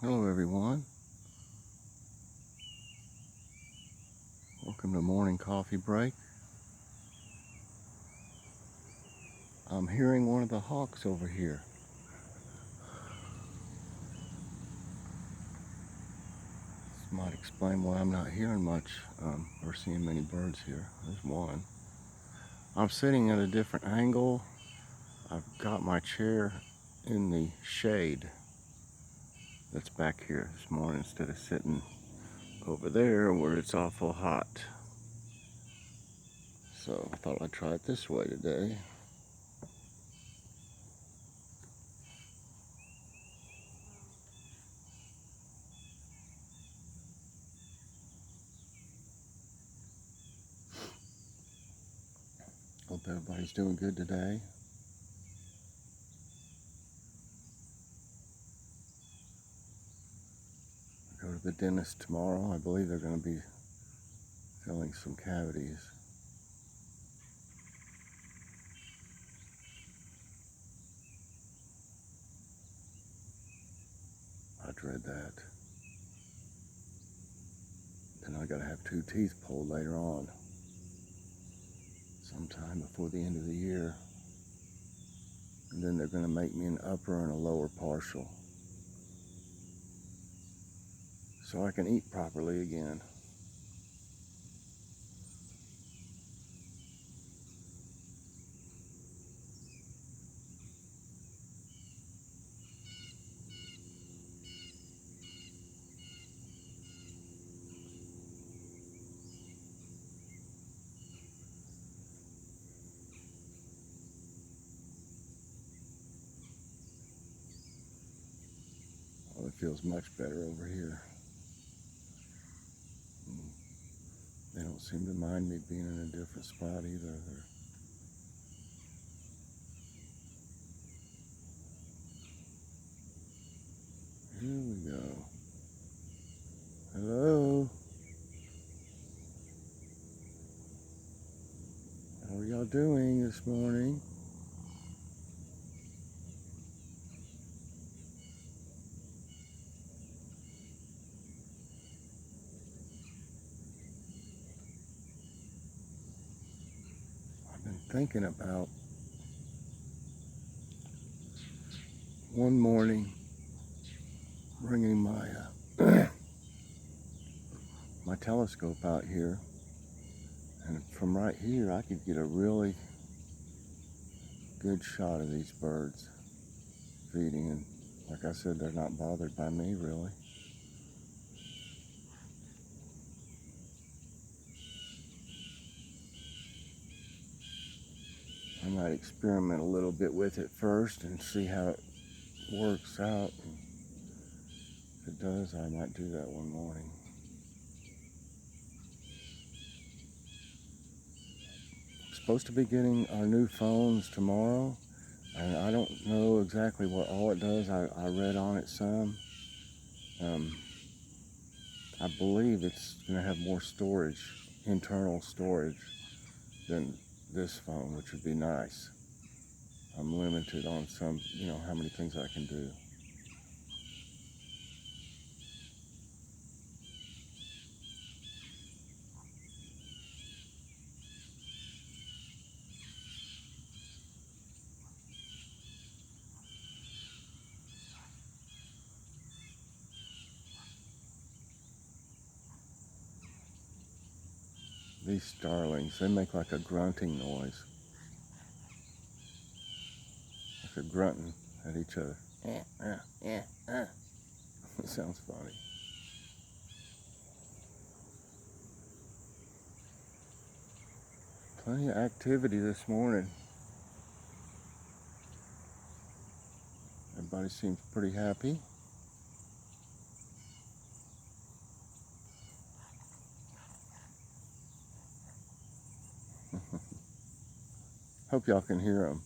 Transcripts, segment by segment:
Hello everyone. Welcome to morning coffee break. I'm hearing one of the hawks over here. This might explain why I'm not hearing much or seeing many birds here. There's one. I'm sitting at a different angle. I've got my chair in the shade that's back here this morning instead of sitting over there where it's awful hot. So I thought I'd try it this way today. Hope everybody's doing good today. I go to the dentist tomorrow. I believe they're going to be filling some cavities. I dread that. Then I gotta have 2 teeth pulled later on, sometime before the end of the year. And then they're gonna make me an upper and a lower partial, so I can eat properly again. Oh, it feels much better over here. They don't seem to mind me being in a different spot either. Here we go. Hello. How are y'all doing this morning? I've been thinking about one morning bringing my my telescope out here, and from right here I could get a really good shot of these birds feeding, and like I said, they're not bothered by me really. I might experiment a little bit with it first and see how it works out. And if it does, I might do that one morning. I'm supposed to be getting our new phones tomorrow, and I don't know exactly what all it does. I read on it some. I believe it's going to have more storage, internal storage, than this phone, which would be nice. I'm limited on some, how many things I can do. These starlings, they make like a grunting noise. Like they're grunting at each other. It sounds funny. Plenty of activity this morning. Everybody seems pretty happy. Hope y'all can hear them.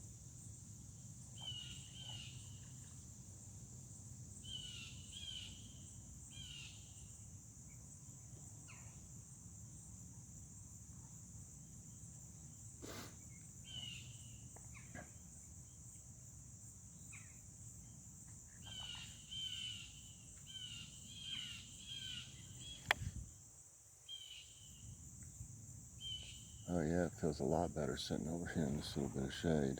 does a lot better sitting over here in this little bit of shade.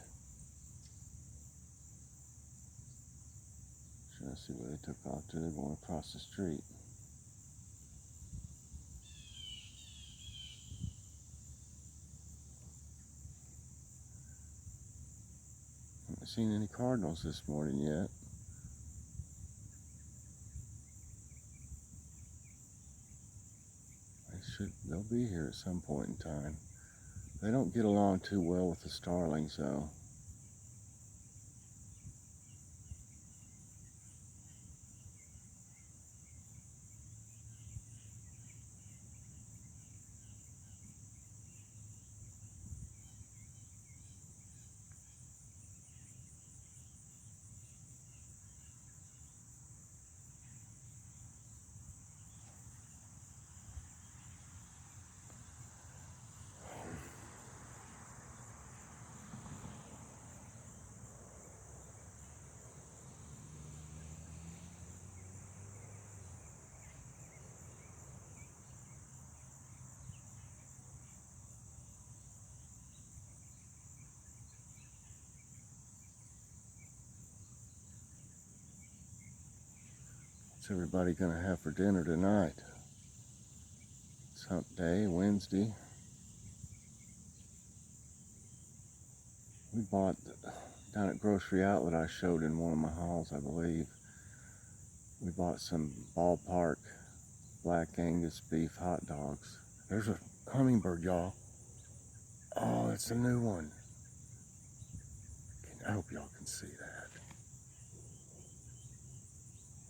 Trying to see where they took off to. They're going across the street. Haven't seen any cardinals this morning yet. They'll be here at some point in time. They don't get along too well with the starlings though. What's everybody gonna have for dinner tonight? It's hump day, Wednesday. We bought down at Grocery Outlet, I showed in one of my hauls, I believe. We bought some ballpark black Angus beef hot dogs. There's a hummingbird, y'all. Oh, it's a new one. I hope y'all can see that.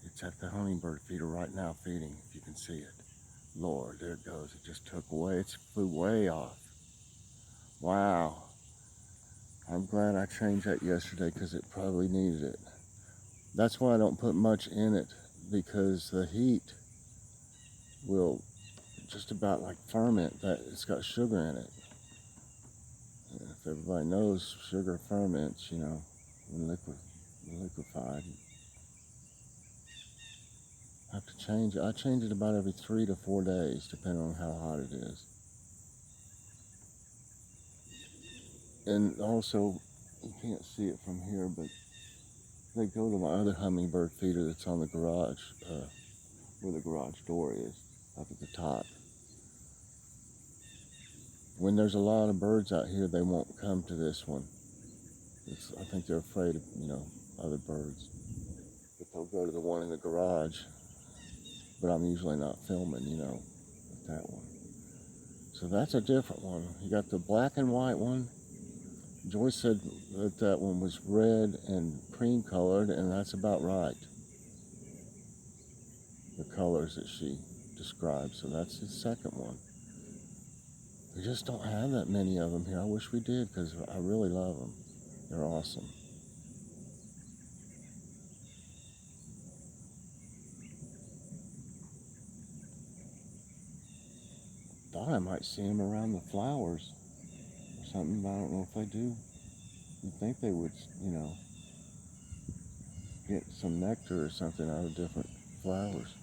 It's at the hummingbird feeder right now feeding, if you can see it. Lord, there it goes. It just took away. It flew way off. Wow. I'm glad I changed that yesterday because it probably needed it. That's why I don't put much in it, because the heat will just about like ferment that. It's got sugar in it. And if everybody knows, sugar ferments, you know, when liquefied. I have to change it. I change it about every 3 to 4 days, depending on how hot it is. And also, you can't see it from here, but they go to my other hummingbird feeder that's on the garage, where the garage door is, up at the top. When there's a lot of birds out here, they won't come to this one. I think they're afraid of, you know, other birds. But they'll go to the one in the garage. But I'm usually not filming, you know, with that one. So that's a different one. You got the black and white one. Joyce said that that one was red and cream colored, and that's about right. The colors that she described. So that's the second one. We just don't have that many of them here. I wish we did, because I really love them. They're awesome. Thought I might see them around the flowers or something, but I don't know if they do. You'd think they would, you know, get some nectar or something out of different flowers.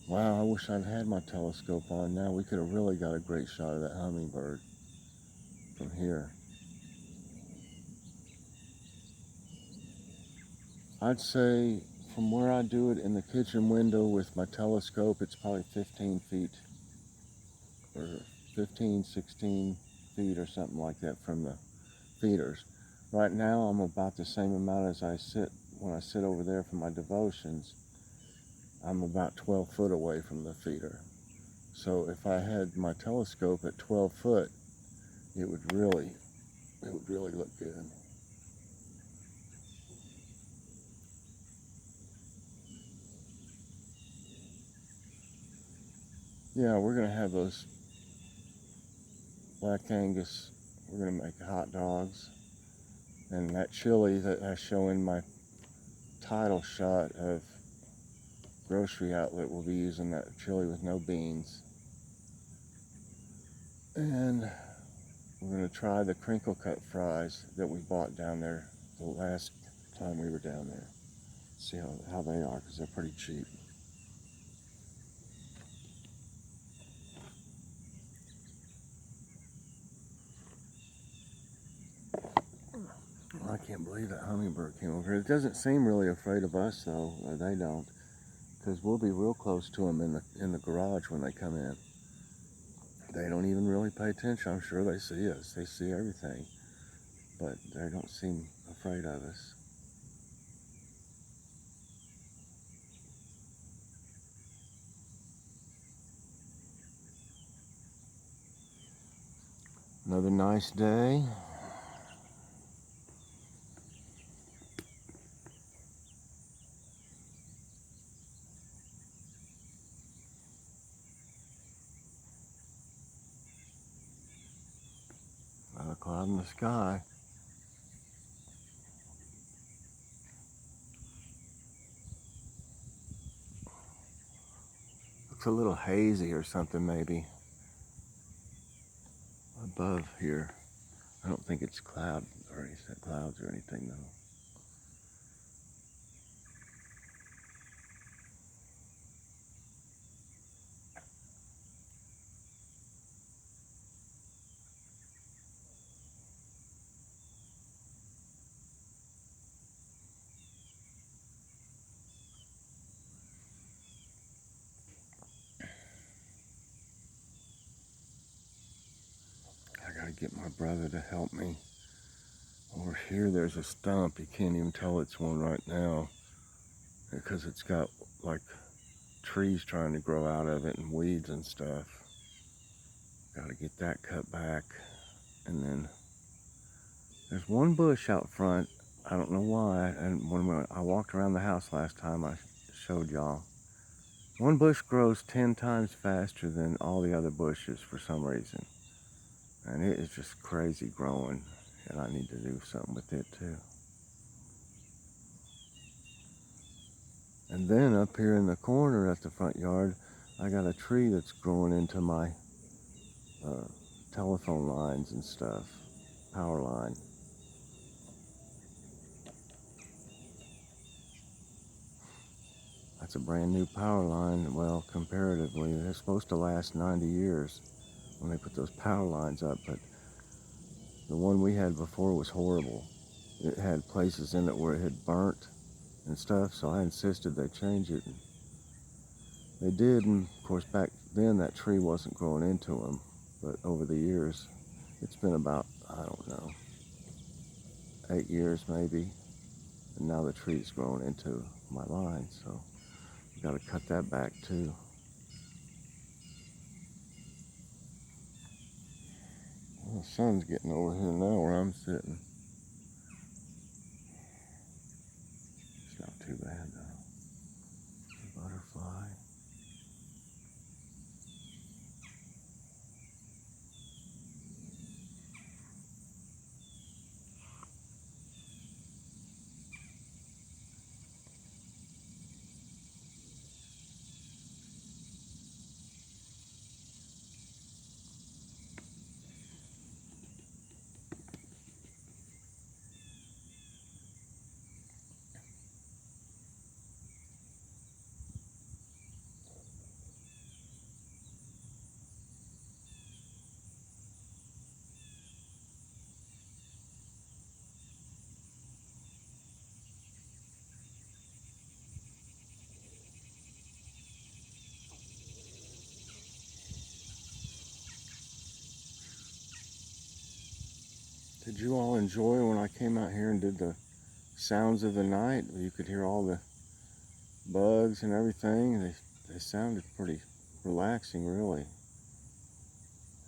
Wow, I wish I'd had my telescope on now. We could have really got a great shot of that hummingbird from here. I'd say from where I do it in the kitchen window with my telescope, it's probably 15 feet or 15, 16 feet or something like that from the feeders. Right now I'm about the same amount as when I sit over there for my devotions. I'm about 12 foot away from the feeder. So if I had my telescope at 12 foot, it would really look good. Yeah, we're gonna have those black Angus. We're gonna make hot dogs, and that chili that I show in my title shot of Grocery Outlet, will be using that chili with no beans. And we're gonna try the crinkle cut fries that we bought down there the last time we were down there. See how they are, because they're pretty cheap. I can't believe that hummingbird came over here. It doesn't seem really afraid of us though, or they don't, because we'll be real close to them in the garage when they come in. They don't even really pay attention. I'm sure they see us. They see everything, but they don't seem afraid of us. Another nice day. Not a cloud in the sky. Looks a little hazy or something maybe above here. I don't think it's clouds or anything though. I gotta get my brother to help me. Over here there's a stump. You can't even tell it's one right now because it's got like trees trying to grow out of it and weeds and stuff. Gotta get that cut back. And then there's one bush out front. I don't know why. And when I walked around the house last time, I showed y'all. One bush grows 10 times faster than all the other bushes for some reason. And it is just crazy growing. And I need to do something with it too. And then up here in the corner at the front yard, I got a tree that's growing into my telephone lines and stuff, power line. That's a brand new power line. Well, comparatively, they're supposed to last 90 years when they put those power lines up, but the one we had before was horrible. It had places in it where it had burnt and stuff, so I insisted they change it. And they did, and of course back then that tree wasn't growing into them, but over the years, it's been about, I don't know, 8 years maybe, and now the tree's growing into my line, so I gotta cut that back too. Well, the sun's getting over here now where I'm sitting. It's not too bad though. Butterfly. Did you all enjoy when I came out here and did the sounds of the night? You could hear all the bugs and everything. They sounded pretty relaxing, really.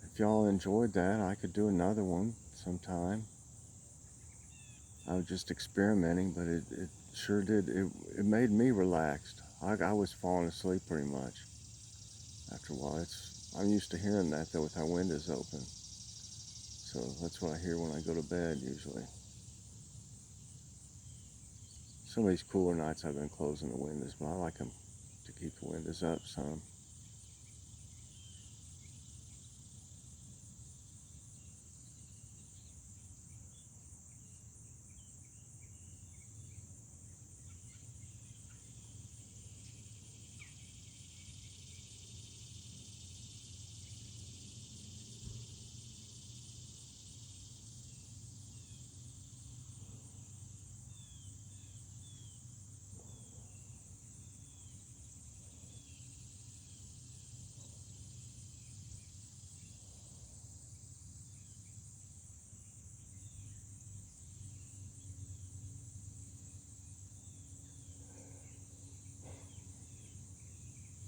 If y'all enjoyed that, I could do another one sometime. I was just experimenting, but it sure did. It made me relaxed. I was falling asleep pretty much after a while. I'm used to hearing that though with our windows open. So that's what I hear when I go to bed usually. Some of these cooler nights I've been closing the windows, but I like them to keep the windows up some.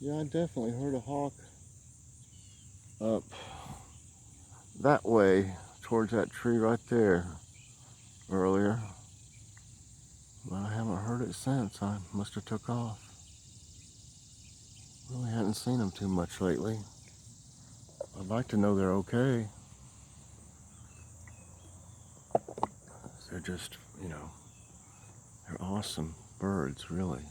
Yeah, I definitely heard a hawk up that way towards that tree right there earlier. But I haven't heard it since. I must have took off. Really hadn't seen them too much lately. I'd like to know they're okay. They're just, they're awesome birds, really.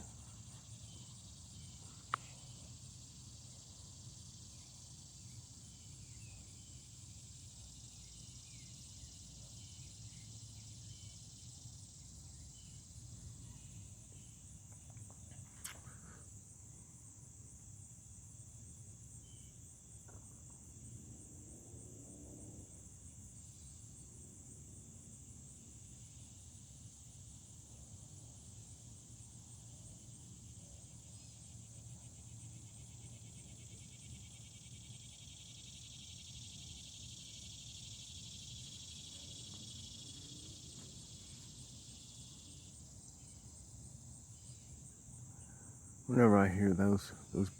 Whenever I hear those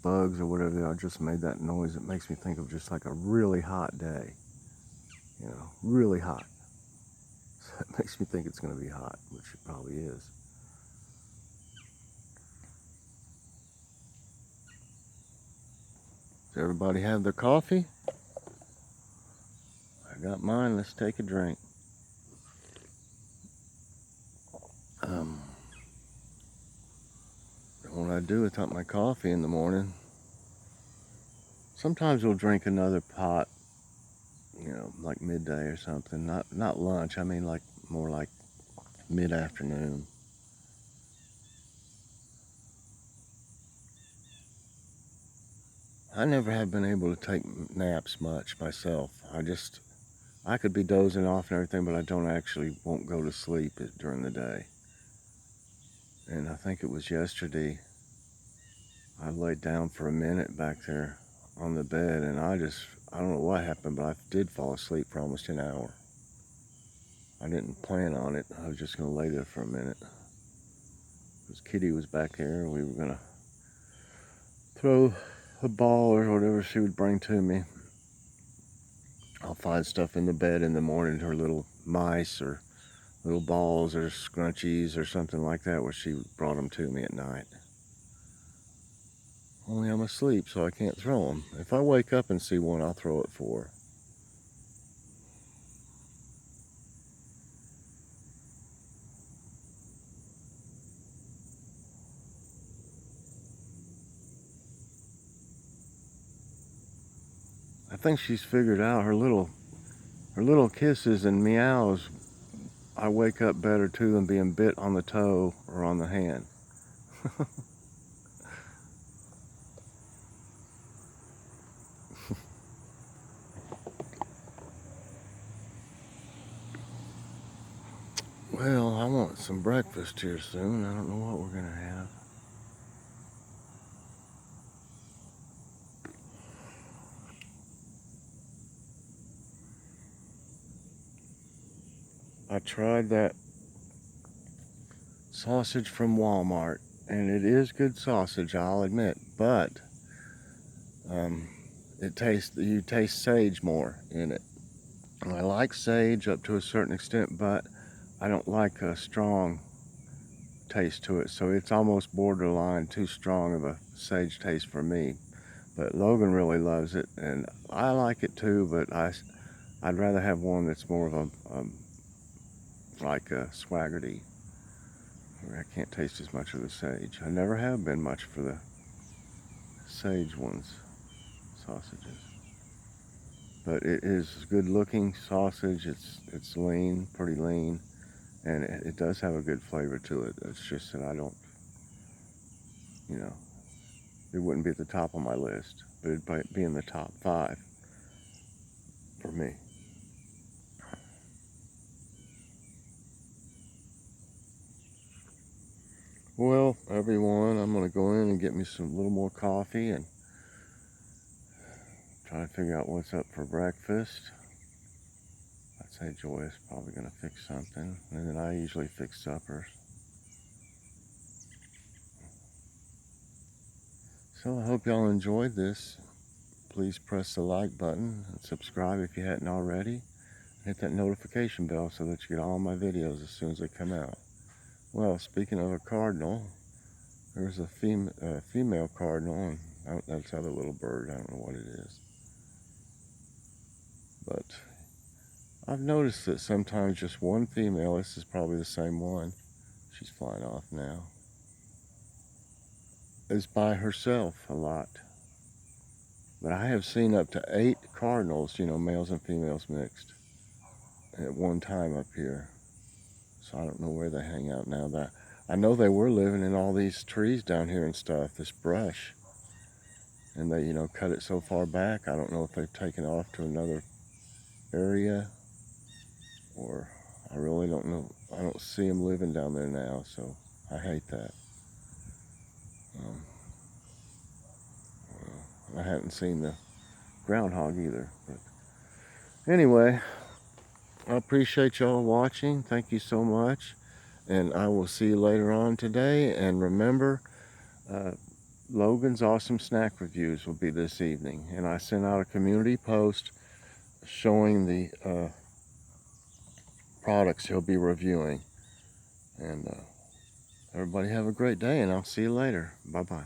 bugs or whatever they are just made that noise, it makes me think of just like a really hot day. Really hot. So it makes me think it's going to be hot, which it probably is. Does everybody have their coffee? I got mine. Let's take a drink. What I do without my coffee in the morning, sometimes we'll drink another pot, like midday or something. Not lunch. I mean, like more like mid-afternoon. I never have been able to take naps much myself. I could be dozing off and everything, but I won't go to sleep during the day. And I think it was yesterday, I laid down for a minute back there on the bed, and I don't know what happened, but I did fall asleep for almost an hour. I didn't plan on it. I was just going to lay there for a minute. Because Kitty was back there, and we were going to throw a ball or whatever she would bring to me. I'll find stuff in the bed in the morning, her little mice or little balls or scrunchies or something like that, where she brought them to me at night. Only I'm asleep, so I can't throw them. If I wake up and see one, I'll throw it for her. I think she's figured out her little kisses and meows. I wake up better to them being bit on the toe or on the hand. Well, I want some breakfast here soon. I don't know what we're gonna have. I tried that sausage from Walmart, and it is good sausage, I'll admit, but you taste sage more in it. And I like sage up to a certain extent, but I don't like a strong taste to it, so it's almost borderline too strong of a sage taste for me. But Logan really loves it, and I like it too, but I'd rather have one that's more of like a swaggerty, where I can't taste as much of the sage. I never have been much for the sage ones, sausages. But it is good looking sausage. It's lean, pretty lean, and it does have a good flavor to it. It's just that I don't, it wouldn't be at the top of my list, but it'd be in the top 5 for me. Well, everyone, I'm gonna go in and get me some little more coffee and try to figure out what's up for breakfast. I'd say Joy is probably gonna fix something, and then I usually fix suppers. So I hope y'all enjoyed this. Please press the like button and subscribe if you hadn't already. Hit that notification bell so that you get all my videos as soon as they come out. Well, speaking of a cardinal, there's a female cardinal, and that's the other little bird. I don't know what it is. But I've noticed that sometimes just one female, this is probably the same one, she's flying off now, is by herself a lot. But I have seen up to 8 cardinals, males and females mixed at one time up here. So I don't know where they hang out now. I know they were living in all these trees down here and stuff, this brush. And they, cut it so far back. I don't know if they've taken off to another area, or I really don't know. I don't see them living down there now, so I hate that. I haven't seen the groundhog either. But anyway, I appreciate y'all watching. Thank you so much. And I will see you later on today. And remember, Logan's Awesome Snack Reviews will be this evening. And I sent out a community post showing the products he'll be reviewing. And everybody have a great day, and I'll see you later. Bye-bye.